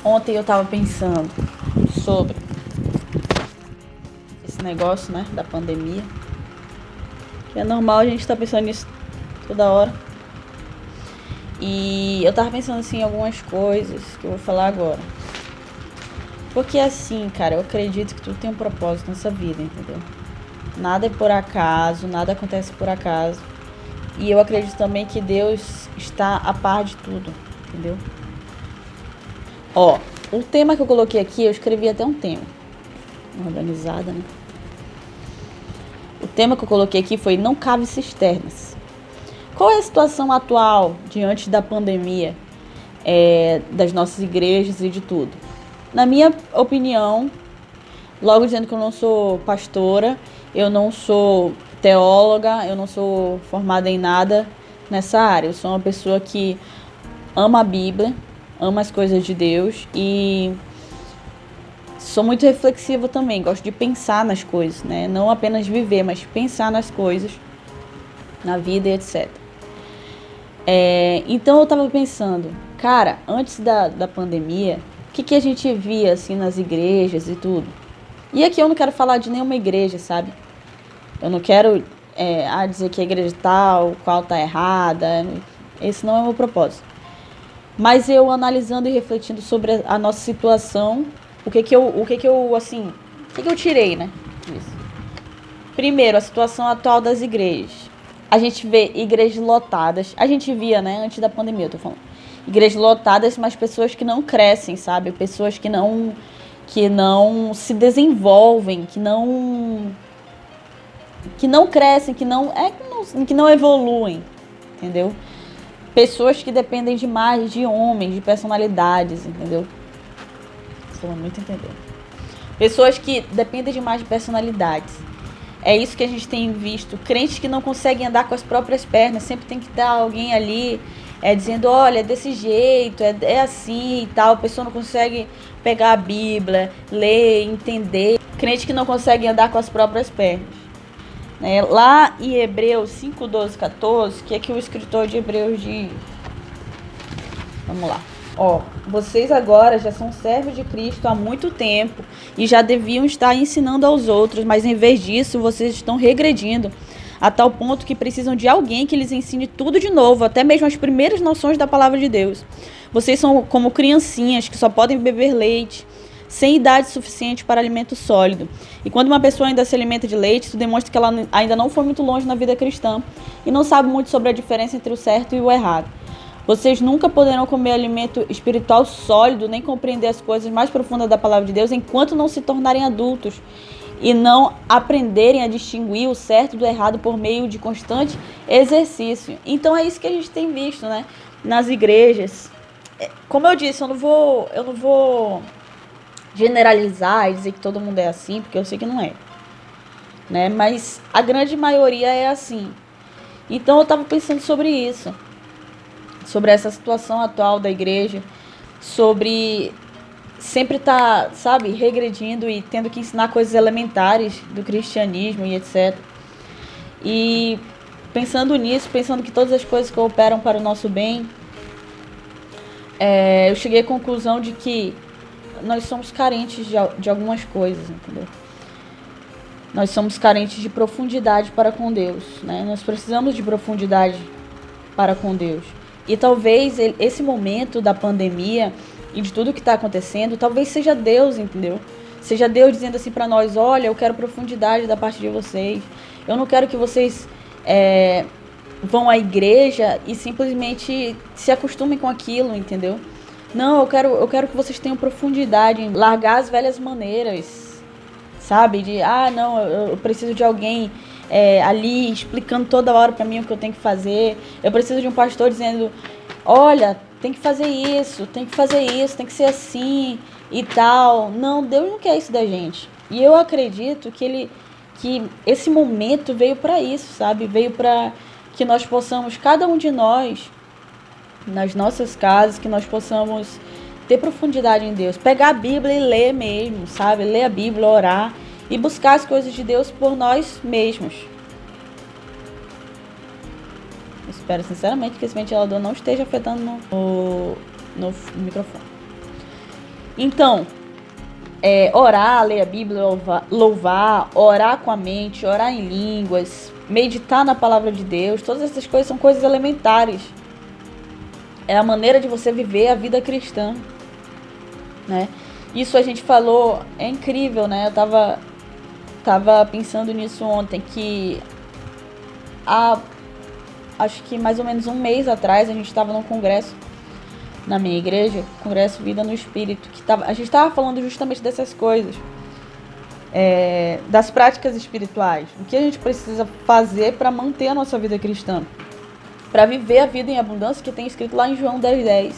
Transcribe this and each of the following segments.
Ontem eu tava pensando sobre esse negócio, né, da pandemia. Que é normal a gente estar pensando nisso toda hora. E eu tava pensando assim em algumas coisas que eu vou falar agora. Porque assim, cara, eu acredito que tudo tem um propósito nessa vida, entendeu? Nada é por acaso, nada acontece por acaso. E eu acredito também que Deus está a par de tudo, entendeu? Ó, o tema que eu coloquei aqui, eu escrevi até um tema. Organizada, né? O tema que eu coloquei aqui foi Não Cabe Cisternas. Qual é a situação atual diante da pandemia, das nossas igrejas e de tudo? Na minha opinião, logo dizendo que eu não sou pastora, eu não sou teóloga, eu não sou formada em nada nessa área. Eu sou uma pessoa que ama a Bíblia, ama as coisas de Deus e sou muito reflexiva também. Gosto de pensar nas coisas, né? Não apenas viver, mas pensar nas coisas, na vida e etc. Então eu tava pensando, cara, antes da pandemia, o que a gente via assim nas igrejas e tudo? E aqui eu não quero falar de nenhuma igreja, sabe? Eu não quero dizer que a igreja tal, qual tá errada. Esse não é o meu propósito. Mas eu analisando e refletindo sobre a nossa situação, o que eu tirei, né? Disso. Primeiro, a situação atual das igrejas. A gente vê igrejas lotadas. A gente via, né, antes da pandemia, eu tô falando. Igrejas lotadas, mas pessoas que não crescem, sabe? Pessoas que não se desenvolvem, que não crescem, que não evoluem, entendeu? Pessoas que dependem demais de homens, de personalidades, entendeu? Estou muito entendendo. Pessoas que dependem demais de personalidades. É isso que a gente tem visto. Crentes que não conseguem andar com as próprias pernas. Sempre tem que estar alguém ali dizendo, olha, é desse jeito, é assim e tal. A pessoa não consegue pegar a Bíblia, ler, entender. Crente que não consegue andar com as próprias pernas. Lá em Hebreus 5, 12, 14, que é que o escritor de Hebreus diz. Vamos lá. Ó, vocês agora já são servos de Cristo há muito tempo e já deviam estar ensinando aos outros, mas em vez disso, vocês estão regredindo a tal ponto que precisam de alguém que lhes ensine tudo de novo, até mesmo as primeiras noções da palavra de Deus. Vocês são como criancinhas que só podem beber leite, sem idade suficiente para alimento sólido. E quando uma pessoa ainda se alimenta de leite, isso demonstra que ela ainda não foi muito longe na vida cristã e não sabe muito sobre a diferença entre o certo e o errado. Vocês nunca poderão comer alimento espiritual sólido, nem compreender as coisas mais profundas da palavra de Deus, enquanto não se tornarem adultos e não aprenderem a distinguir o certo do errado por meio de constante exercício. Então é isso que a gente tem visto, né, nas igrejas. Como eu disse, eu não vou generalizar e dizer que todo mundo é assim, porque eu sei que não é, né? Mas a grande maioria é assim. Então eu tava pensando sobre isso, sobre essa situação atual da igreja, sobre sempre estar, sabe, regredindo e tendo que ensinar coisas elementares do cristianismo e etc. E pensando nisso, pensando que todas as coisas cooperam para o nosso bem, eu cheguei à conclusão de que nós somos carentes de algumas coisas, entendeu? Nós somos carentes de profundidade para com Deus, né? Nós precisamos de profundidade para com Deus. E talvez esse momento da pandemia e de tudo que está acontecendo, talvez seja Deus, entendeu? Seja Deus dizendo assim para nós, olha, eu quero profundidade da parte de vocês. Eu não quero que vocês vão à igreja e simplesmente se acostumem com aquilo, entendeu? Não, eu quero que vocês tenham profundidade em largar as velhas maneiras, sabe? De, não, eu preciso de alguém ali explicando toda hora pra mim o que eu tenho que fazer. Eu preciso de um pastor dizendo, olha, tem que fazer isso, tem que ser assim e tal. Não, Deus não quer isso da gente. E eu acredito que esse momento veio pra isso, sabe? Veio pra que nós possamos, cada um de nós, nas nossas casas, que nós possamos ter profundidade em Deus. Pegar a Bíblia e ler mesmo, sabe? Ler a Bíblia, orar e buscar as coisas de Deus por nós mesmos. Espero sinceramente que esse ventilador não esteja afetando no microfone. Então, orar, ler a Bíblia, louvar, orar com a mente, orar em línguas, meditar na palavra de Deus, todas essas coisas são coisas elementares. É a maneira de você viver a vida cristã, né? Isso a gente falou, é incrível, né? Eu tava pensando nisso ontem, que acho que mais ou menos um mês atrás a gente estava num congresso na minha igreja, Congresso Vida no Espírito, a gente estava falando justamente dessas coisas, das práticas espirituais, o que a gente precisa fazer para manter a nossa vida cristã, para viver a vida em abundância, que tem escrito lá em João 10:10.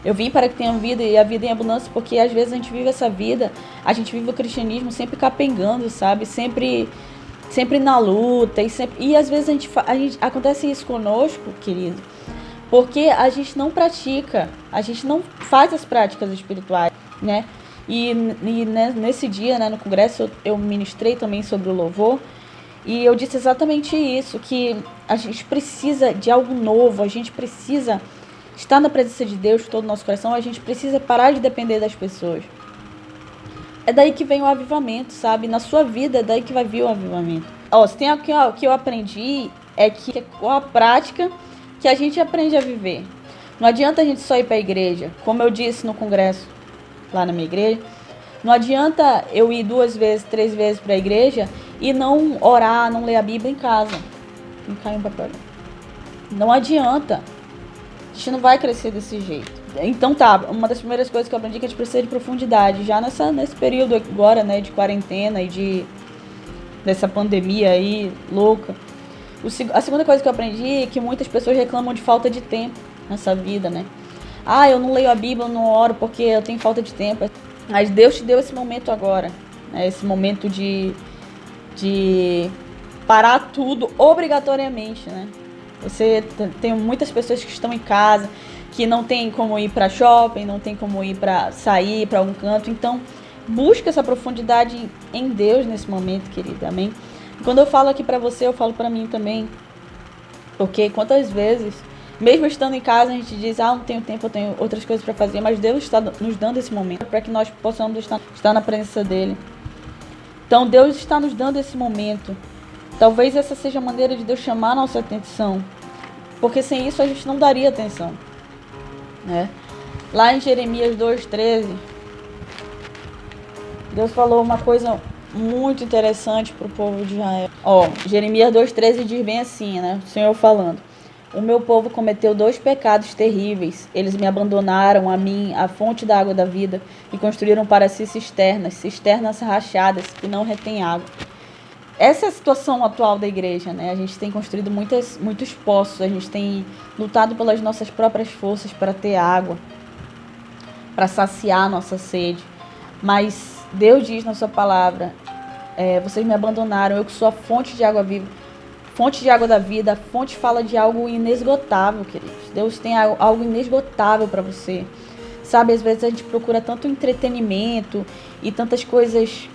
Eu vim para que tenham vida e a vida em abundância, porque às vezes a gente vive essa vida, a gente vive o cristianismo sempre capengando, sabe? Sempre na luta, e às vezes acontece isso conosco, querido, porque a gente não pratica, a gente não faz as práticas espirituais, né? E nesse dia, né, no congresso, eu ministrei também sobre o louvor, e eu disse exatamente isso, que a gente precisa de algo novo, a gente precisa estar na presença de Deus com todo o nosso coração, a gente precisa parar de depender das pessoas. É daí que vem o avivamento, sabe? Na sua vida é daí que vai vir o avivamento. Se tem algo que eu aprendi, é que com a prática que a gente aprende a viver. Não adianta a gente só ir para a igreja, como eu disse no congresso, lá na minha igreja. Não adianta eu ir 2 vezes, 3 vezes para a igreja e não orar, não ler a Bíblia em casa. Não caiu um papel. Não adianta. A gente não vai crescer desse jeito. Então uma das primeiras coisas que eu aprendi é que a gente precisa de profundidade. Já nesse período agora, né, de quarentena e dessa pandemia aí louca. A segunda coisa que eu aprendi é que muitas pessoas reclamam de falta de tempo nessa vida, né? Eu não leio a Bíblia, eu não oro porque eu tenho falta de tempo. Mas Deus te deu esse momento agora, né? Esse momento de parar tudo obrigatoriamente, né? Tem muitas pessoas que estão em casa, que não tem como ir para shopping, não tem como ir para sair para algum canto. Então, busca essa profundidade em Deus nesse momento, querida, amém? E quando eu falo aqui para você, eu falo para mim também, porque quantas vezes, mesmo estando em casa, a gente diz, não tenho tempo, eu tenho outras coisas para fazer, mas Deus está nos dando esse momento para que nós possamos estar na presença dele. Então, Deus está nos dando esse momento. Talvez essa seja a maneira de Deus chamar a nossa atenção, porque sem isso a gente não daria atenção, né? Lá em Jeremias 2:13, Deus falou uma coisa muito interessante para o povo de Israel. Jeremias 2:13 diz bem assim, né? O Senhor falando: o meu povo cometeu 2 pecados terríveis. Eles me abandonaram a mim, a fonte da água da vida, e construíram para si cisternas rachadas que não retêm água. Essa é a situação atual da igreja, né? A gente tem construído muitos poços, a gente tem lutado pelas nossas próprias forças para ter água, para saciar a nossa sede. Mas Deus diz na sua palavra, vocês me abandonaram, eu que sou a fonte de água viva, fonte de água da vida. A fonte fala de algo inesgotável, queridos. Deus tem algo inesgotável para você. Sabe, às vezes a gente procura tanto entretenimento e tantas coisas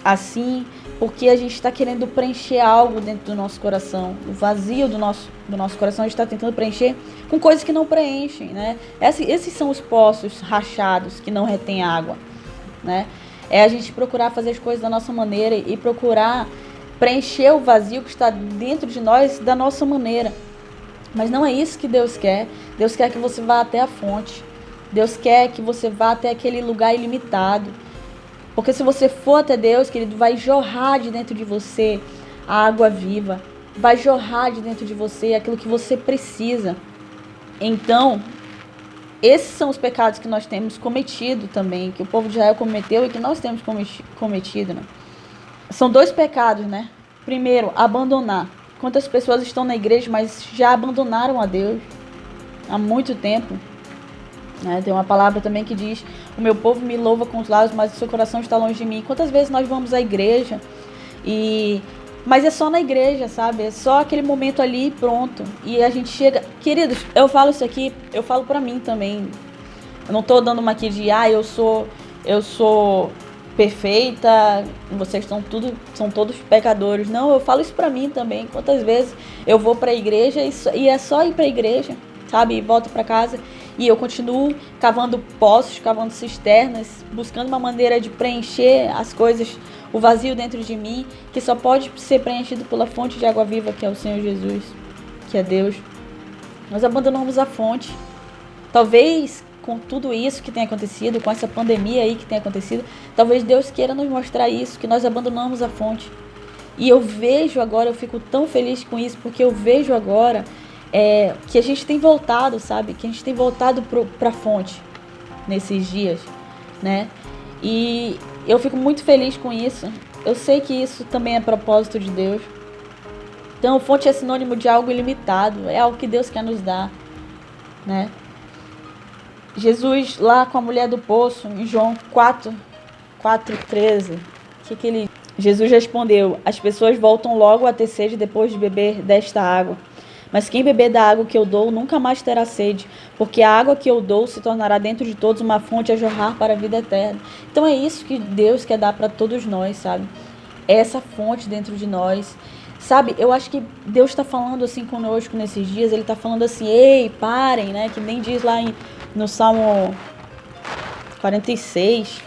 assim, porque a gente está querendo preencher algo dentro do nosso coração. O vazio do nosso coração a gente está tentando preencher com coisas que não preenchem, né? Esses são os poços rachados que não retêm água, né? É a gente procurar fazer as coisas da nossa maneira e procurar preencher o vazio que está dentro de nós da nossa maneira. Mas não é isso que Deus quer. Deus quer que você vá até a fonte. Deus quer que você vá até aquele lugar ilimitado. Porque se você for até Deus, querido, vai jorrar de dentro de você a água viva. Vai jorrar de dentro de você aquilo que você precisa. Então, esses são os pecados que nós temos cometido também, que o povo de Israel cometeu e que nós temos cometido, né? São 2 pecados, né? Primeiro, abandonar. Quantas pessoas estão na igreja, mas já abandonaram a Deus há muito tempo, né? Tem uma palavra também que diz: o meu povo me louva com os lábios, mas o seu coração está longe de mim. Quantas vezes nós vamos à igreja mas é só na igreja, sabe? É só aquele momento ali e pronto. E a gente chega... Queridos, eu falo isso aqui, eu falo pra mim também. Eu não tô dando uma aqui de, eu sou perfeita, vocês são todos pecadores. Não, eu falo isso pra mim também. Quantas vezes eu vou pra igreja e é só ir pra igreja, sabe? E volto pra casa e eu continuo cavando poços, cavando cisternas, buscando uma maneira de preencher as coisas, o vazio dentro de mim, que só pode ser preenchido pela fonte de água viva, que é o Senhor Jesus, que é Deus. Nós abandonamos a fonte. Talvez com tudo isso que tem acontecido, com essa pandemia aí que tem acontecido, talvez Deus queira nos mostrar isso, que nós abandonamos a fonte. E eu vejo agora, eu fico tão feliz com isso, porque eu vejo agora que a gente tem voltado, sabe? Que a gente tem voltado para a fonte nesses dias, né? E eu fico muito feliz com isso. Eu sei que isso também é propósito de Deus. Então, fonte é sinônimo de algo ilimitado, é algo que Deus quer nos dar, né? Jesus lá com a mulher do poço, em João 4:13, que ele... Jesus respondeu: as pessoas voltam logo a ter sede depois de beber desta água. Mas quem beber da água que eu dou nunca mais terá sede, porque a água que eu dou se tornará dentro de todos uma fonte a jorrar para a vida eterna. Então é isso que Deus quer dar para todos nós, sabe? É essa fonte dentro de nós. Sabe, eu acho que Deus está falando assim conosco nesses dias, Ele está falando assim, ei, parem, né? Que nem diz lá no Salmo 46,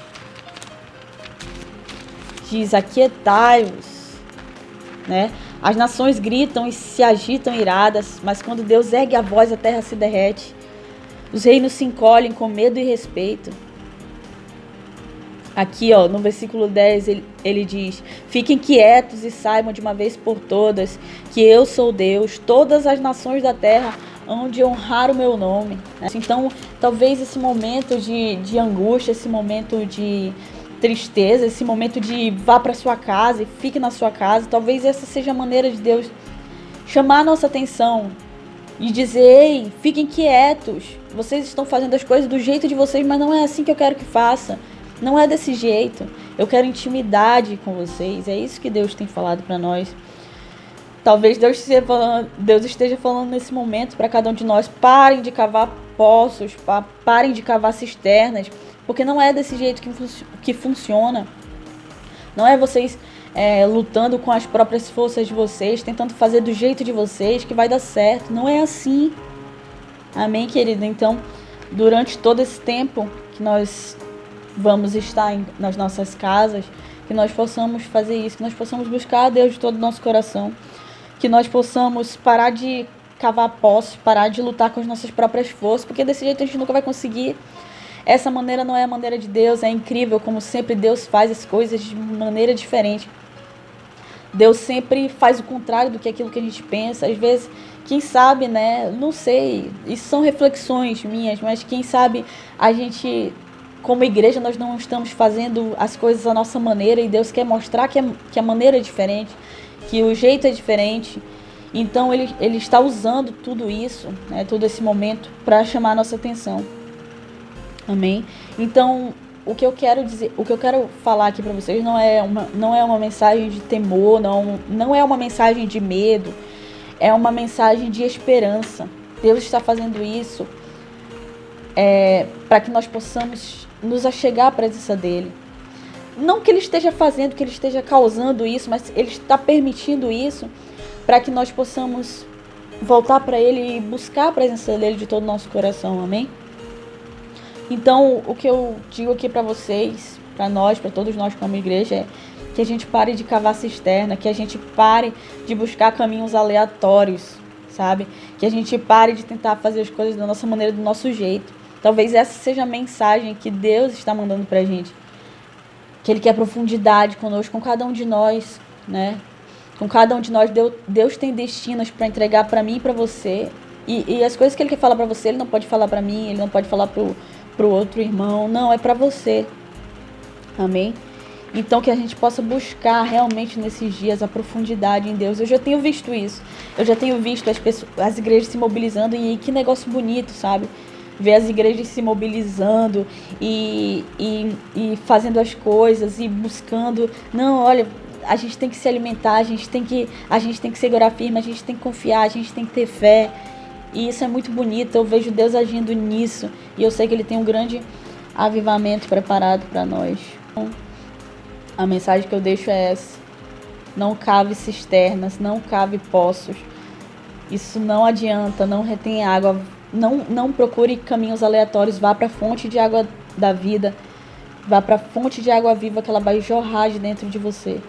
diz, aquietai-vos, né? As nações gritam e se agitam iradas, mas quando Deus ergue a voz, a terra se derrete. Os reinos se encolhem com medo e respeito. Aqui, ó, no versículo 10, ele diz, fiquem quietos e saibam de uma vez por todas que eu sou Deus, todas as nações da terra hão de honrar o meu nome. Então, talvez esse momento de angústia, esse momento de tristeza, esse momento de vá para sua casa e fique na sua casa, talvez essa seja a maneira de Deus chamar a nossa atenção e dizer, ei, fiquem quietos, vocês estão fazendo as coisas do jeito de vocês, mas não é assim que eu quero que faça. Não é desse jeito. Eu quero intimidade com vocês. É isso que Deus tem falado para nós. Talvez Deus esteja falando nesse momento para cada um de nós. Parem de cavar poços. Parem de cavar cisternas. Porque não é desse jeito que funciona. Não é vocês lutando com as próprias forças de vocês. Tentando fazer do jeito de vocês que vai dar certo. Não é assim. Amém, querido? Então, durante todo esse tempo que nós vamos estar nas nossas casas, que nós possamos fazer isso, que nós possamos buscar a Deus de todo o nosso coração, que nós possamos parar de cavar poços, parar de lutar com as nossas próprias forças, porque desse jeito a gente nunca vai conseguir. Essa maneira não é a maneira de Deus, é incrível como sempre Deus faz as coisas de maneira diferente. Deus sempre faz o contrário do que aquilo que a gente pensa, às vezes, quem sabe, né, não sei, isso são reflexões minhas, mas quem sabe a gente... Como igreja, nós não estamos fazendo as coisas à nossa maneira e Deus quer mostrar que a maneira é diferente, que o jeito é diferente. Então, Ele está usando tudo isso, né, todo esse momento, para chamar a nossa atenção. Amém? Então, o que eu quero dizer, o que eu quero falar aqui para vocês não é uma mensagem de temor, não é uma mensagem de medo, é uma mensagem de esperança. Deus está fazendo isso para que nós possamos nos achegar à presença dele. Não que ele esteja fazendo, que ele esteja causando isso, mas ele está permitindo isso para que nós possamos voltar para ele e buscar a presença dele de todo o nosso coração, amém? Então, o que eu digo aqui para vocês, para nós, para todos nós como igreja, é que a gente pare de cavar cisterna, que a gente pare de buscar caminhos aleatórios, sabe? Que a gente pare de tentar fazer as coisas da nossa maneira, do nosso jeito. Talvez essa seja a mensagem que Deus está mandando pra gente. Que Ele quer profundidade conosco, com cada um de nós, né? Com cada um de nós, Deus tem destinos para entregar para mim e para você. E as coisas que Ele quer falar para você, Ele não pode falar para mim, Ele não pode falar pro outro irmão. Não, é para você. Amém? Então que a gente possa buscar realmente nesses dias a profundidade em Deus. Eu já tenho visto isso. Eu já tenho visto as igrejas se mobilizando e que negócio bonito, sabe? Ver as igrejas se mobilizando e fazendo as coisas e buscando. Não, olha, a gente tem que se alimentar, a gente tem que segurar firme, a gente tem que confiar, a gente tem que ter fé. E isso é muito bonito, eu vejo Deus agindo nisso. E eu sei que Ele tem um grande avivamento preparado para nós. Então, a mensagem que eu deixo é essa. Não cave cisternas, não cave poços. Isso não adianta, não retém água. Não procure caminhos aleatórios. Vá para a fonte de água da vida. Vá para a fonte de água viva que ela vai jorrar de dentro de você.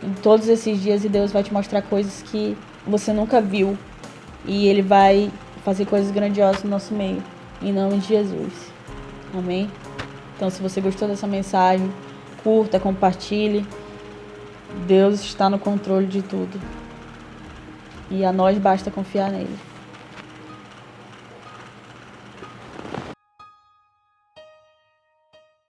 Em todos esses dias, e Deus vai te mostrar coisas que você nunca viu. E Ele vai fazer coisas grandiosas no nosso meio. Em nome de Jesus. Amém? Então, se você gostou dessa mensagem, curta, compartilhe. Deus está no controle de tudo. E a nós basta confiar nele.